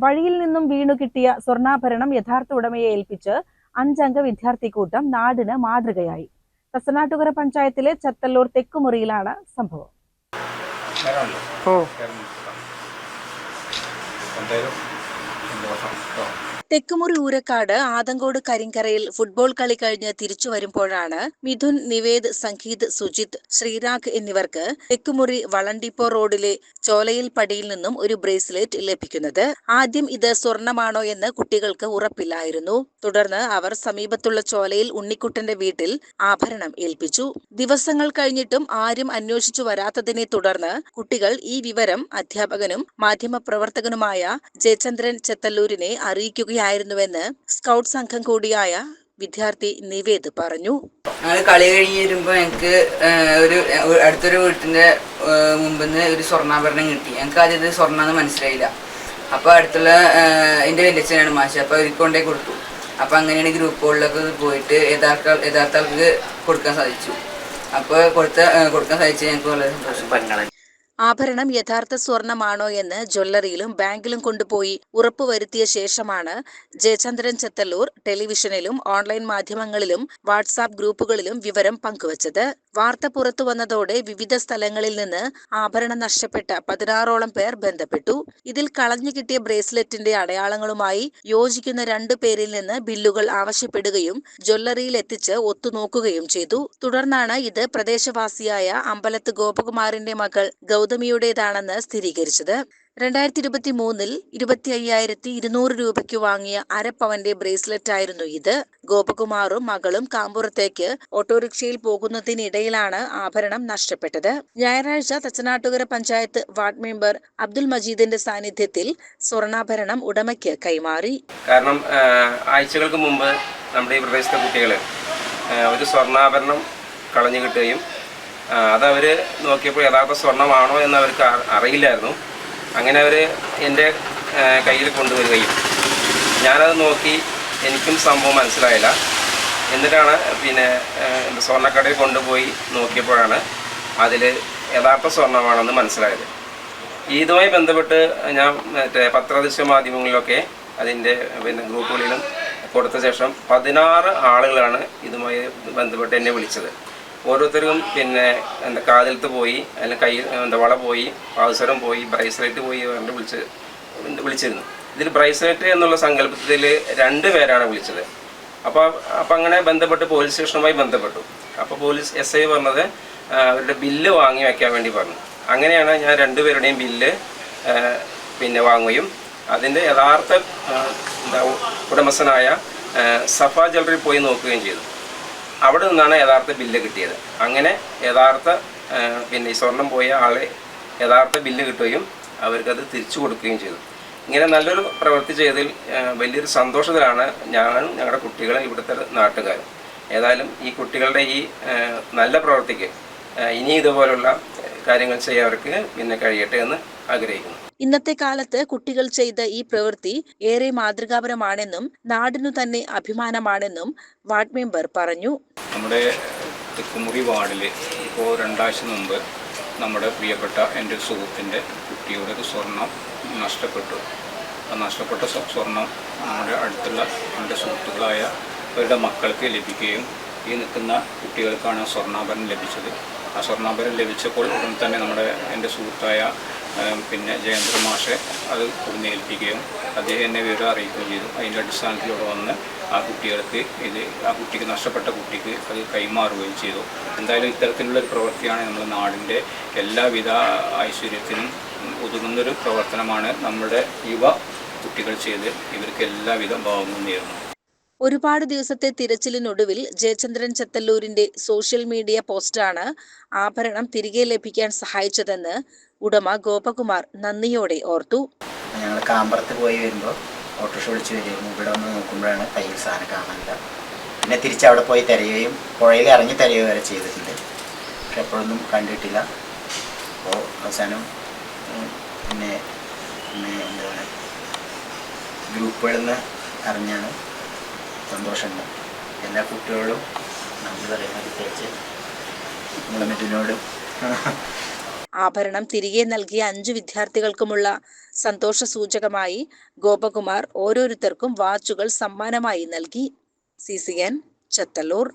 വഴിയിൽ നിന്നും വീണു കിട്ടിയ സ്വർണ്ണാഭരണം യഥാർത്ഥ ഉടമയെ ഏൽപ്പിച്ച് 5 അംഗ വിദ്യാർത്ഥി കൂട്ടം നാടിന് മാതൃകയായി. തച്ചനാട്ടുകര പഞ്ചായത്തിലെ ചത്തല്ലൂർ തെക്കുമുറിയിലാണ് സംഭവം. തെക്കുമുറി ഊരക്കാട് ആദങ്കോട് കരിങ്കരയിൽ ഫുട്ബോൾ കളി കഴിഞ്ഞ് തിരിച്ചു വരുമ്പോഴാണ് മിഥുൻ, നിവേദ്, സംഗീത്, സുജിത്, ശ്രീരാഗ് എന്നിവർക്ക് തെക്കുമുറി വളണ്ടിപ്പോ റോഡിലെ ചോലയിൽ പടിയിൽ നിന്നും ഒരു ബ്രേസ്ലെറ്റ് ലഭിക്കുന്നത്. ആദ്യം ഇത് സ്വർണമാണോ എന്ന് കുട്ടികൾക്ക് ഉറപ്പില്ലായിരുന്നു. തുടർന്ന് അവർ സമീപത്തുള്ള ചോലയിൽ ഉണ്ണിക്കുട്ടന്റെ വീട്ടിൽ ആഭരണം ഏൽപ്പിച്ചു. ദിവസങ്ങൾ കഴിഞ്ഞിട്ടും ആരും അന്വേഷിച്ചു വരാത്തതിനെ തുടർന്ന് കുട്ടികൾ ഈ വിവരം അധ്യാപകനും മാധ്യമപ്രവർത്തകനുമായ ജയചന്ദ്രൻ ചെത്തല്ലൂരിനെ അറിയിക്കുകയായിരുന്നുവെന്ന് സ്കൗട്ട് സംഘം കൂടിയായ വിദ്യാർത്ഥി നിവേദ് പറഞ്ഞു. ഞങ്ങൾ കളി കഴിഞ്ഞ് വരുമ്പോൾ ഞങ്ങൾക്ക് അടുത്തൊരു വീട്ടിന്റെ മുമ്പിൽ നിന്ന് ഒരു സ്വർണ്ണാഭരണം കിട്ടി. ഞങ്ങൾക്ക് ആദ്യം ഇത് സ്വർണ്ണമെന്ന് മനസ്സിലായില്ല. അപ്പോൾ അടുത്തുള്ള എൻ്റെ വലിയച്ഛനാണ് മാഷ്. അപ്പോൾ അവർക്ക് കൊണ്ടേ കൊടുത്തു. അപ്പോൾ അങ്ങനെയാണ് ഗ്രൂപ്പുകളിലൊക്കെ പോയിട്ട് യഥാർത്ഥ ആൾക്ക് കൊടുക്കാൻ സാധിച്ചു. അപ്പോൾ കൊടുക്കാൻ സാധിച്ചത് ഞങ്ങൾക്ക് വളരെ സന്തോഷം. ആഭരണം യഥാർത്ഥ സ്വർണമാണോ എന്ന് ജ്വല്ലറിയിലും ബാങ്കിലും കൊണ്ടുപോയി ഉറപ്പുവരുത്തിയ ശേഷമാണ് ജയചന്ദ്രൻ ചെത്തല്ലൂർ ടെലിവിഷനിലും ഓൺലൈൻ മാധ്യമങ്ങളിലും വാട്സാപ്പ് ഗ്രൂപ്പുകളിലും വിവരം പങ്കുവച്ചത്. വാർത്ത പുറത്തു വന്നതോടെ വിവിധ സ്ഥലങ്ങളിൽ നിന്ന് ആഭരണം നഷ്ടപ്പെട്ട 16ഓളം പേർ ബന്ധപ്പെട്ടു. ഇതിൽ കളഞ്ഞു കിട്ടിയ ബ്രേസ്ലെറ്റിന്റെ അടയാളങ്ങളുമായി യോജിക്കുന്ന 2 പേരിൽ നിന്ന് ബില്ലുകൾ ആവശ്യപ്പെടുകയും ജ്വല്ലറിയിൽ എത്തിച്ച് ഒത്തുനോക്കുകയും ചെയ്തു. തുടർന്നാണ് ഇത് പ്രദേശവാസിയായ അമ്പലത്ത് ഗോപകുമാറിന്റെ മകൾ ഗൗതമിയുടേതാണെന്ന് സ്ഥിരീകരിച്ചത്. 2023 25,200 രൂപയ്ക്ക് വാങ്ങിയ അരപ്പവന്റെ ബ്രേസ്ലെറ്റ് ആയിരുന്നു ഇത്. ഗോപകുമാറും മകളും കാമ്പുറത്തേക്ക് ഓട്ടോറിക്ഷയിൽ പോകുന്നതിനിടയിലാണ് ആഭരണം നഷ്ടപ്പെട്ടത്. ഞായറാഴ്ച തച്ചനാട്ടുകര പഞ്ചായത്ത് വാർഡ് മെമ്പർ അബ്ദുൽ മജീദിന്റെ സാന്നിധ്യത്തിൽ സ്വർണ്ണാഭരണം ഉടമയ്ക്ക് കൈമാറി. കാരണം ആഴ്ചകൾക്ക് മുമ്പ് നമ്മുടെ ഈ പ്രദേശത്തെ കുട്ടികൾ ഒരു സ്വർണ്ണാഭരണം കളഞ്ഞു കിട്ടുകയും അതവർ നോക്കിയപ്പോൾ യഥാർത്ഥ സ്വർണ്ണമാണോ എന്ന് അവർക്ക് അറിയില്ലായിരുന്നു. അങ്ങനെ അവർ എൻ്റെ കയ്യിൽ കൊണ്ടുവരികയും ഞാനത് നോക്കി എനിക്കും സംഭവം മനസ്സിലായില്ല. എന്നിട്ടാണ് പിന്നെ സ്വർണ്ണക്കടയിൽ കൊണ്ടുപോയി നോക്കിയപ്പോഴാണ് അതിൽ യഥാർത്ഥ സ്വർണ്ണമാണെന്ന് മനസ്സിലായത്. ഇതുമായി ബന്ധപ്പെട്ട് ഞാൻ പത്രദൃശ്യ മാധ്യമങ്ങളിലൊക്കെ അതിൻ്റെ ഗ്രൂപ്പുകളിലും കൊടുത്ത ശേഷം 16 ആളുകളാണ് ഇതുമായി ബന്ധപ്പെട്ട് എന്നെ വിളിച്ചത്. ഓരോരുത്തരും കാതിലത്ത് പോയി, അല്ലെങ്കിൽ കയ്യിൽ വള പോയി, പാദസരം പോയി, ബ്രേസ്ലെറ്റ് പോയി പറഞ്ഞ് വിളിച്ചിരുന്നു. ഇതിൽ ബ്രേസ്ലെറ്റ് എന്നുള്ള സങ്കല്പത്തിൽ 2 പേരാണ് വിളിച്ചത്. അപ്പോൾ അങ്ങനെ ബന്ധപ്പെട്ട് പോലീസ് സ്റ്റേഷനുമായി ബന്ധപ്പെട്ടു. അപ്പോൾ പോലീസ് SI പറഞ്ഞത് അവരുടെ ബില്ല് വാങ്ങി വയ്ക്കാൻ വേണ്ടി പറഞ്ഞു. അങ്ങനെയാണ് ഞാൻ 2 പേരുടെയും ബില്ല് വാങ്ങുകയും അതിൻ്റെ യഥാർത്ഥ ഉടമസ്ഥനായ സഫ ജ്വല്ലറി പോയി നോക്കുകയും ചെയ്തു. അവിടെ നിന്നാണ് യഥാർത്ഥ ബില്ല് കിട്ടിയത്. അങ്ങനെ യഥാർത്ഥ ഈ സ്വർണം പോയ ആളെ യഥാർത്ഥ ബില്ല് കിട്ടുകയും അവർക്കത് തിരിച്ചു കൊടുക്കുകയും ചെയ്തു. ഇങ്ങനെ നല്ലൊരു പ്രവൃത്തി ചെയ്തതിൽ വലിയൊരു സന്തോഷത്തിലാണ് ഞാനും ഞങ്ങളുടെ കുട്ടികളും ഇവിടുത്തെ നാട്ടുകാരും. ഏതായാലും ഈ കുട്ടികളുടെ ഈ നല്ല പ്രവൃത്തിക്ക് ഇനി ഇതുപോലുള്ള കാര്യങ്ങൾ ചെയ്യാവർക്ക് കഴിയട്ടെ എന്ന് ആഗ്രഹിക്കുന്നു. ഇന്നത്തെ കാലത്ത് കുട്ടികൾ ചെയ്ത ഈ പ്രവൃത്തി ഏറെ മാതൃകാപരമാണെന്നും നാടിനു തന്നെ അഭിമാനമാണെന്നും വാർഡ് മെമ്പർ പറഞ്ഞു. നമ്മുടെ തെക്കുമുറി വാർഡിൽ ഇപ്പോൾ 2 ആഴ്ച മുമ്പ് നമ്മുടെ പ്രിയപ്പെട്ട എൻ്റെ സുഹൃത്തിൻ്റെ കുട്ടിയുടെ സ്വർണം നഷ്ടപ്പെട്ടു. ആ നഷ്ടപ്പെട്ട സ്വർണം നമ്മുടെ അടുത്തുള്ള എൻ്റെ സുഹൃത്തുക്കളായ അവരുടെ മക്കൾക്ക് ലഭിക്കുകയും ഈ നിൽക്കുന്ന കുട്ടികൾക്കാണ് സ്വർണ്ണാഭരണം ലഭിച്ചത്. ആ സ്വർണ്ണാഭരണം ലഭിച്ചപ്പോൾ ഉടൻ തന്നെ എൻ്റെ സുഹൃത്തായ ജയേന്ദ്ര മാഷെ അത് കൊടുന്നേൽപ്പിക്കുകയും അദ്ദേഹം എന്നെ വിവരം അറിയിക്കുകയും ചെയ്തു. അതിൻ്റെ അടിസ്ഥാനത്തിലൂടെ വന്ന് ആ കുട്ടിക്ക് നഷ്ടപ്പെട്ട കുട്ടിക്ക് അത് കൈമാറുകയും ചെയ്തു. എന്തായാലും ഇത്തരത്തിലുള്ളൊരു പ്രവൃത്തിയാണ് നമ്മുടെ നാടിൻ്റെ എല്ലാവിധ ഐശ്വര്യത്തിനും ഒതുങ്ങുന്നൊരു പ്രവർത്തനമാണ് നമ്മുടെ യുവ കുട്ടികൾ ചെയ്ത് ഇവർക്ക് എല്ലാവിധ ഭാവങ്ങളും നേരുന്നു. ഒരുപാട് ദിവസത്തെ തിരച്ചിലിനൊടുവിൽ ജയചന്ദ്രൻ ചെത്തല്ലൂരിന്റെ സോഷ്യൽ മീഡിയ പോസ്റ്റാണ് ആഭരണം തിരികെ ലഭിക്കാൻ സഹായിച്ചതെന്ന് ഉടമ ഗോപകുമാർ നന്ദിയോടെ ഓർത്തു. ഞങ്ങൾ കാമ്പറത്ത് പോയി വരുമ്പോൾ ഓട്ടോറിക്ഷ വിളിച്ച് വരികയും ഇവിടെ വന്ന് നോക്കുമ്പോഴാണ് കയ്യിൽ സാധനം കാണാനില്ല. പിന്നെ തിരിച്ചവിടെ പോയി തിരയുകയും പുഴയിൽ ഇറങ്ങി തിരയുക വരെ ചെയ്തിട്ടുണ്ട്. പക്ഷെ എപ്പോഴൊന്നും കണ്ടിട്ടില്ല. അപ്പോൾ അവസാനം എന്താണ് ഗ്രൂപ്പുകളിൽ നിന്ന് അറിഞ്ഞാണ്. സന്തോഷമുണ്ട്. എല്ലാ കുട്ടികളും നന്ദി പറയുന്നത് പ്രത്യേകിച്ച് മുളമിറ്റിനോടും. ആഭരണം തിരികെ നൽകിയ 5 വിദ്യാർത്ഥികൾക്കുമുള്ള സന്തോഷ സൂചകമായി ഗോപകുമാർ ഓരോരുത്തർക്കും വാച്ചുകൾ സമ്മാനമായി നൽകി. CCN ചത്തല്ലൂർ.